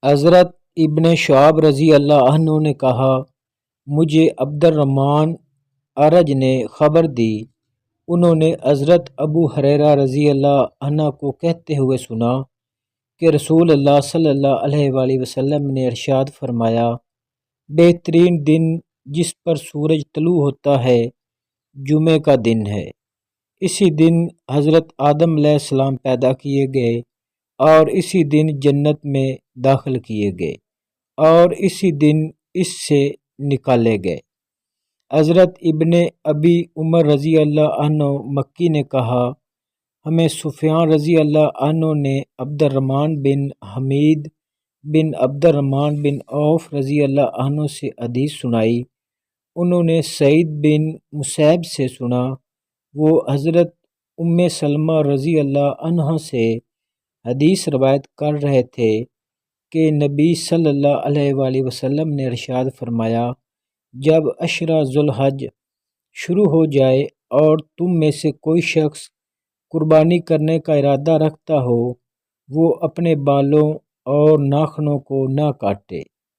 حضرت ابن شعاب رضی اللہ عنہ نے کہا، مجھے عبد الرحمن ارج نے خبر دی، انہوں نے حضرت ابو ہریرہ رضی اللہ عنہ کو کہتے ہوئے سنا کہ رسول اللہ صلی اللہ علیہ وآلہ وسلم نے ارشاد فرمایا، بہترین دن جس پر سورج طلوع ہوتا ہے جمعہ کا دن ہے۔ اسی دن حضرت آدم علیہ السلام پیدا کیے گئے اور اسی دن جنت میں داخل کیے گئے اور اسی دن اس سے نکالے گئے۔ حضرت ابن ابی عمر رضی اللہ عنہ مکی نے کہا، ہمیں سفیان رضی اللہ عنہ نے عبد الرحمن بن حمید بن عبد الرحمن بن عوف رضی اللہ عنہ سے حدیث سنائی۔ انہوں نے سعید بن مسیب سے سنا، وہ حضرت ام سلمہ رضی اللہ عنہ سے حدیث روایت کر رہے تھے کہ نبی صلی اللہ علیہ وآلہ وسلم نے ارشاد فرمایا، جب عشرہ ذو الحج شروع ہو جائے اور تم میں سے کوئی شخص قربانی کرنے کا ارادہ رکھتا ہو، وہ اپنے بالوں اور ناخنوں کو نہ کاٹے۔